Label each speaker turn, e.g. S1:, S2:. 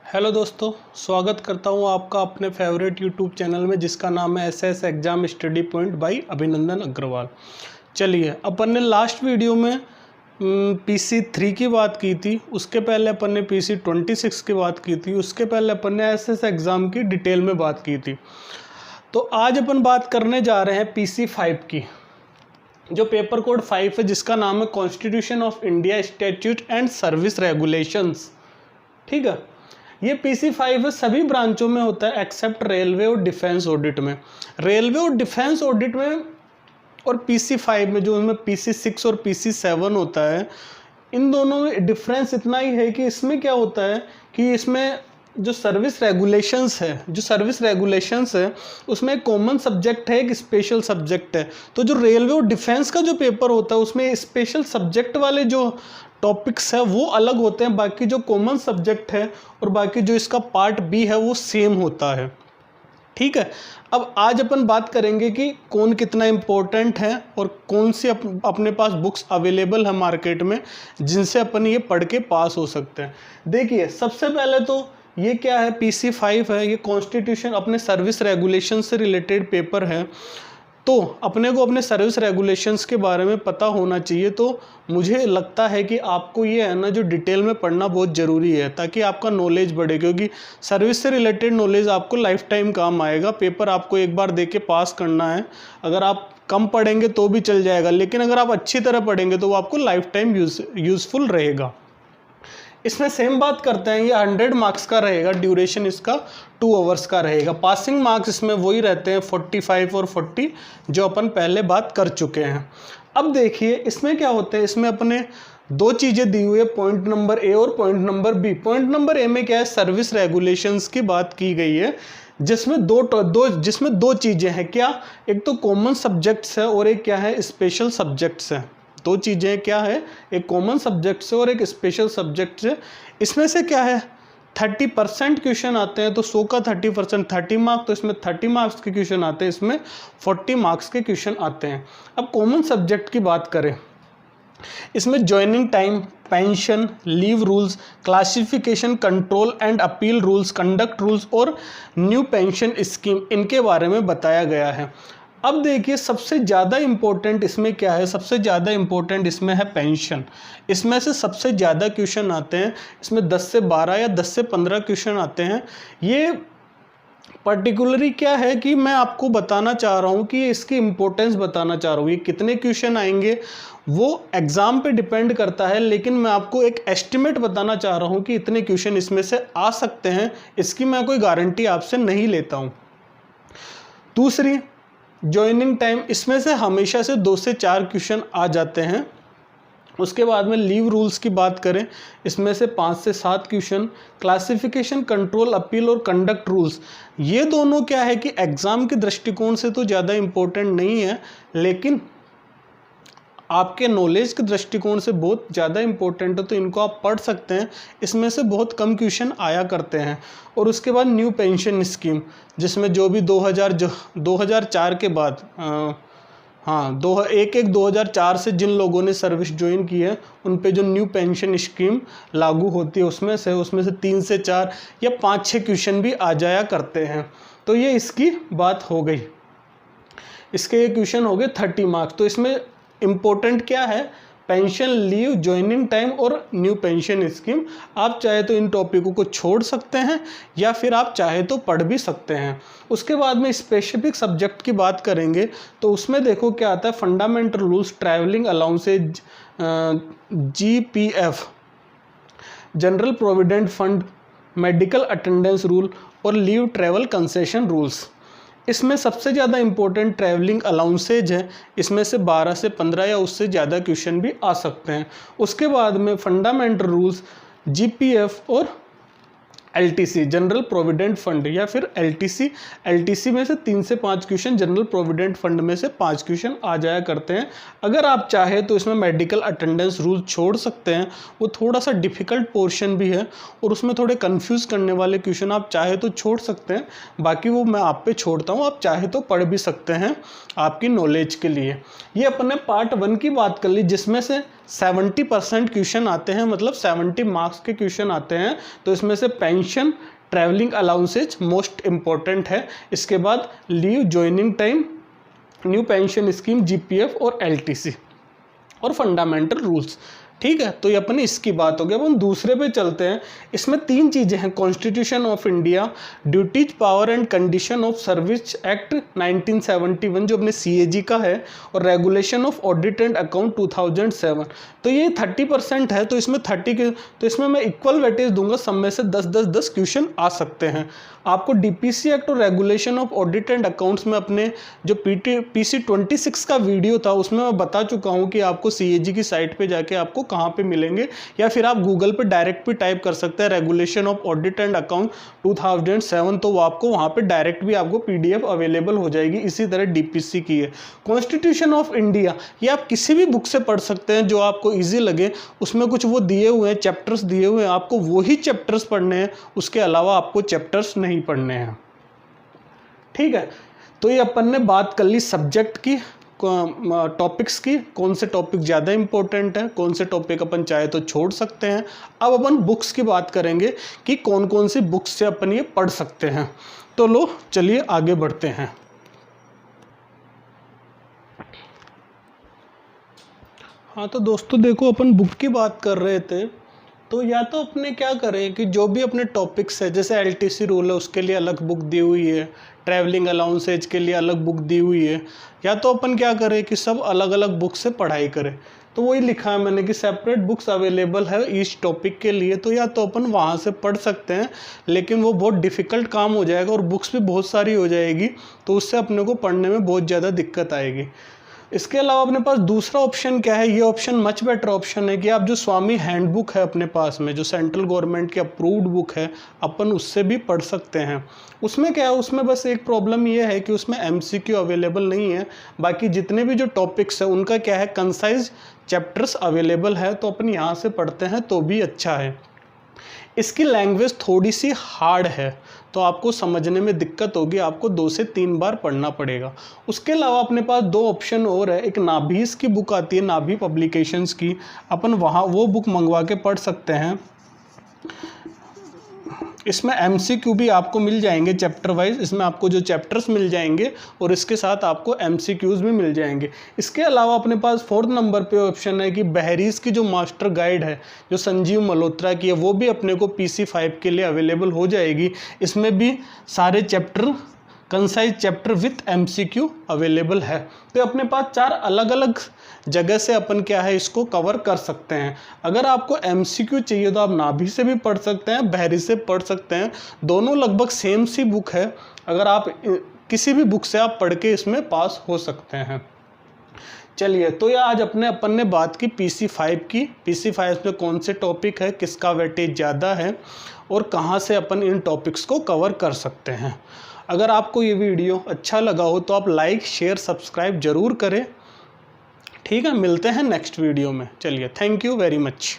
S1: Hello दोस्तों, स्वागत करता हूं आपका अपने फेवरेट यूट्यूब चैनल में जिसका नाम है SS exam study point by अभिनंदन अग्रवाल। चलिए, अपन ने लास्ट वीडियो में पीसी 3 की बात की थी, उसके पहले अपन ने पीसी 26 की बात की थी, उसके पहले अपन ने एसएस एग्ज़ाम की डिटेल में बात की थी। तो आज अपन बात करने जा रहे हैं पीसी 5 की, जो पेपर कोड 5 है, जिसका नाम है constitution of India statute and service regulations. ठीक है, ये पीसी 5 है, सभी ब्रांचों में होता है एक्सेप्ट रेलवे और डिफेंस ऑडिट में। रेलवे और डिफेंस ऑडिट में और पीसी 5 में, जो उसमें पीसी 6 और पीसी 7 होता है, इन दोनों में डिफरेंस इतना ही है कि इसमें क्या होता है कि इसमें जो सर्विस रेगुलेशंस है उसमें कॉमन सब्जेक्ट है, एक स्पेशल सब्जेक्ट है। तो जो रेलवे और डिफेंस का जो पेपर होता है उसमें स्पेशल सब्जेक्ट वाले जो टॉपिक्स है वो अलग होते हैं, बाकी जो कॉमन सब्जेक्ट है और बाकी जो इसका पार्ट बी है वो सेम होता है। ठीक है, अब आज अपन बात करेंगे कि कौन कितना इम्पोर्टेंट है और कौन सी अपने पास बुक्स अवेलेबल है मार्केट में जिनसे अपन ये पढ़ के पास हो सकते हैं। देखिए, सबसे पहले तो ये क्या है, पीसी 5 है, ये कॉन्स्टिट्यूशन अपने सर्विस रेगुलेशन से रिलेटेड पेपर है। तो अपने को अपने सर्विस रेगुलेशंस के बारे में पता होना चाहिए। तो मुझे लगता है कि आपको ये है ना, जो डिटेल में पढ़ना बहुत ज़रूरी है ताकि आपका नॉलेज बढ़े, क्योंकि सर्विस से रिलेटेड नॉलेज आपको लाइफ टाइम काम आएगा। पेपर आपको एक बार दे के पास करना है, अगर आप कम पढ़ेंगे तो भी चल जाएगा, लेकिन अगर आप अच्छी तरह पढ़ेंगे तो वो आपको लाइफ टाइम यूज़फुल रहेगा। इसमें सेम बात करते हैं, ये 100 मार्क्स का रहेगा, ड्यूरेशन इसका 2 आवर्स का रहेगा। पासिंग मार्क्स इसमें वही रहते हैं 45 और 40, जो अपन पहले बात कर चुके हैं। अब देखिए इसमें क्या होते हैं, इसमें अपने दो चीज़ें दी हुई है, पॉइंट नंबर ए और point number B. Point number A में क्या है, सर्विस रेगुलेशंस की बात की गई है, जिसमें दो चीज़ें हैं। क्या, एक तो कॉमन सब्जेक्ट्स है और एक क्या है, स्पेशल सब्जेक्ट्स है। दो चीज़ें क्या है, एक कॉमन सब्जेक्ट से और एक स्पेशल सब्जेक्ट से। इसमें से क्या है, 30% क्वेश्चन आते हैं, तो 100 का 30% 30 मार्क्स, तो इसमें 30 मार्क्स के क्वेश्चन आते हैं, इसमें 40 मार्क्स के क्वेश्चन आते हैं। अब कॉमन सब्जेक्ट की बात करें, इसमें joining time, pension, leave rules, classification, control and appeal rules, conduct rules और न्यू पेंशन स्कीम, इनके बारे में बताया गया है। अब देखिए, सबसे ज़्यादा इम्पोर्टेंट इसमें क्या है, सबसे ज़्यादा इम्पोर्टेंट इसमें है पेंशन। इसमें से सबसे ज़्यादा क्वेश्चन आते हैं, इसमें 10 से 12 या 10 से 15 क्वेश्चन आते हैं। ये पर्टिकुलरली क्या है कि मैं आपको बताना चाह रहा हूँ कि इसकी इम्पोर्टेंस बताना चाह रहा हूँ। ये कितने क्वेश्चन आएंगे वो एग्ज़ाम पे डिपेंड करता है, लेकिन मैं आपको एक एस्टिमेट बताना चाह रहा हूँ कि इतने क्वेश्चन इसमें से आ सकते हैं। इसकी मैं कोई गारंटी आपसे नहीं लेता हूँ। दूसरी, ज्वाइनिंग टाइम, इसमें से हमेशा से 2 से 4 क्वेश्चन आ जाते हैं। उसके बाद में लीव रूल्स की बात करें, इसमें से 5 से 7 क्वेश्चन। क्लासिफिकेशन, कंट्रोल, अपील और कंडक्ट रूल्स, ये दोनों क्या है कि एग्ज़ाम के दृष्टिकोण से तो ज़्यादा इम्पोर्टेंट नहीं है, लेकिन आपके नॉलेज के दृष्टिकोण से बहुत ज़्यादा इम्पोर्टेंट है, तो इनको आप पढ़ सकते हैं। इसमें से बहुत कम क्वेश्चन आया करते हैं। और उसके बाद न्यू पेंशन स्कीम, जिसमें जो भी 2004 के बाद 2004 से जिन लोगों ने सर्विस ज्वाइन की है उन पे जो न्यू पेंशन स्कीम लागू होती है, उसमें से 3 से 4 या 5-6 क्वेश्चन भी आ जाया करते हैं। तो ये इसकी बात हो गई। इसके ये क्वेश्चन हो गए 30 मार्क्स। तो इसमें इम्पोर्टेंट क्या है, पेंशन, लीव, ज्वाइनिंग टाइम और न्यू पेंशन स्कीम। आप चाहे तो इन टॉपिकों को छोड़ सकते हैं या फिर आप चाहे तो पढ़ भी सकते हैं। उसके बाद में स्पेसिफिक सब्जेक्ट की बात करेंगे, तो उसमें देखो क्या आता है, fundamental rules, travelling allowances, GPF, general provident fund, medical attendance rule और लीव ट्रैवल कंसेशन रूल्स। इसमें सबसे ज़्यादा इम्पोर्टेंट ट्रैवलिंग अलाउंसेज है, इसमें से 12 से 15 या उससे ज़्यादा क्वेश्चन भी आ सकते हैं। उसके बाद में फंडामेंटल रूल्स, जीपीएफ और एलटीसी, जनरल प्रोविडेंट फंड या फिर एलटीसी में से 3 से 5 क्वेश्चन, जनरल प्रोविडेंट फंड में से 5 क्वेश्चन आ जाया करते हैं। अगर आप चाहे तो इसमें मेडिकल अटेंडेंस रूल छोड़ सकते हैं, वो थोड़ा सा डिफिकल्ट पोर्शन भी है और उसमें थोड़े कंफ्यूज करने वाले क्वेश्चन आप चाहे तो छोड़ सकते हैं। बाकी वो मैं आप पे छोड़ता हूँ, आप चाहे तो पढ़ भी सकते हैं आपकी नॉलेज के लिए। ये अपने पार्ट 1 की बात कर ली, जिसमें से 70% क्वेश्चन आते हैं, मतलब 70 मार्क्स के क्वेश्चन आते हैं। तो इसमें से pension, travelling allowances most important है। इसके बाद leave, joining time, new pension scheme, GPF और एलटीसी और फंडामेंटल रूल्स। ठीक है, तो ये अपनी इसकी बात हो गई। अब हम दूसरे पे चलते हैं। इसमें 3 चीज़ें हैं, constitution of India, duties, power and condition of service act 1971 जो अपने सीएजी का है, और regulation of audit and account 2007। तो ये 30% है, तो इसमें 30 के, तो इसमें मैं इक्वल वेटेज दूंगा, सब में से 10-10-10 क्वेश्चन आ सकते हैं। आपको डीपीसी एक्ट और regulation of audit and accounts में अपने जो पीसी 26 का वीडियो था उसमें मैं बता चुका हूँ कि आपको सीएजी की साइट पे जाके आपको कहाँ पे मिलेंगे, या फिर आप गूगल पे डायरेक्ट भी टाइप कर सकते हैं regulation of audit and account 2007, तो वो आपको वहाँ पे डायरेक्ट भी आपको पीडीएफ अवेलेबल हो जाएगी। इसी तरह डीपीसी की है। कॉन्स्टिट्यूशन ऑफ इंडिया, ये आप किसी भी बुक से पढ़ सकते हैं जो आपको ईजी लगे। उसमें कुछ वो दिए हुए हैं, चैप्टर्स दिए हुए हैं, आपको वही चैप्टर्स पढ़ने हैं, उसके अलावा आपको चैप्टर्स नहीं पढ़ने हैं। ठीक है, तो ये अपन ने बात कर ली सब्जेक्ट की, टॉपिक्स की, कौन से टॉपिक ज़्यादा इंपॉर्टेंट है, कौन से टॉपिक अपन चाहे तो छोड़ सकते हैं। अब अपन बुक्स की बात करेंगे कि कौन कौन सी बुक्स से अपन ये पढ़ सकते हैं। तो लो चलिए आगे बढ़ते हैं। हाँ तो दोस्तों देखो, अपन बुक की बात कर रहे थे, तो या तो अपने क्या करें कि जो भी अपने टॉपिक्स है, जैसे एलटीसी रूल है उसके लिए अलग बुक दी हुई है, ट्रैवलिंग अलाउंसेज के लिए अलग बुक दी हुई है, या तो अपन क्या करें कि सब अलग अलग बुक से पढ़ाई करें। तो वही लिखा है मैंने कि सेपरेट बुक्स अवेलेबल है ईच टॉपिक के लिए। तो या तो अपन वहाँ से पढ़ सकते हैं, लेकिन वो बहुत डिफ़िकल्ट काम हो जाएगा और बुक्स भी बहुत सारी हो जाएगी, तो उससे अपने को पढ़ने में बहुत ज़्यादा दिक्कत आएगी। इसके अलावा अपने पास दूसरा ऑप्शन क्या है, ये ऑप्शन मच बेटर ऑप्शन है कि आप जो स्वामी हैंडबुक है अपने पास में, जो सेंट्रल गवर्नमेंट की अप्रूव्ड बुक है, अपन उससे भी पढ़ सकते हैं। उसमें क्या है, उसमें बस एक प्रॉब्लम ये है कि उसमें एमसीक्यू अवेलेबल नहीं है। बाकी जितने भी जो टॉपिक्स है उनका क्या है, कंसाइज चैप्टर्स अवेलेबल है, तो अपन यहाँ से पढ़ते हैं तो भी अच्छा है। इसकी लैंग्वेज थोड़ी सी हार्ड है, तो आपको समझने में दिक्कत होगी, आपको 2 से 3 बार पढ़ना पड़ेगा। उसके अलावा अपने पास 2 ऑप्शन और है। एक नाभीस की बुक आती है, नाभी पब्लिकेशंस की, अपन वहाँ वो बुक मंगवा के पढ़ सकते हैं। इसमें एमसीक्यू भी आपको मिल जाएंगे चैप्टर वाइज, इसमें आपको जो चैप्टर्स मिल जाएंगे और इसके साथ आपको एमसीक्यूज भी मिल जाएंगे। इसके अलावा अपने पास 4th नंबर पे ऑप्शन है कि बहरीज की जो मास्टर गाइड है, जो संजीव मल्होत्रा की है, वो भी अपने को PC5 के लिए अवेलेबल हो जाएगी। इसमें भी सारे chapter, concise chapter with MCQ available है। तो अपने पास 4 अलग अलग जगह से अपन क्या है इसको कवर कर सकते हैं। अगर आपको एमसीक्यू चाहिए तो आप नाभी से भी पढ़ सकते हैं, बहरी से पढ़ सकते हैं, दोनों लगभग सेम सी बुक है। अगर आप किसी भी बुक से आप पढ़ के इसमें पास हो सकते हैं। चलिए, तो ये आज अपन ने बात की PC5 की। PC5 में कौन से टॉपिक है, किसका वेटेज ज़्यादा है और कहाँ से अपन इन टॉपिक्स को कवर कर सकते हैं। अगर आपको ये वीडियो अच्छा लगा हो तो आप लाइक, शेयर, सब्सक्राइब ज़रूर करें। ठीक है, मिलते हैं नेक्स्ट वीडियो में। चलिए, थैंक यू वेरी मच।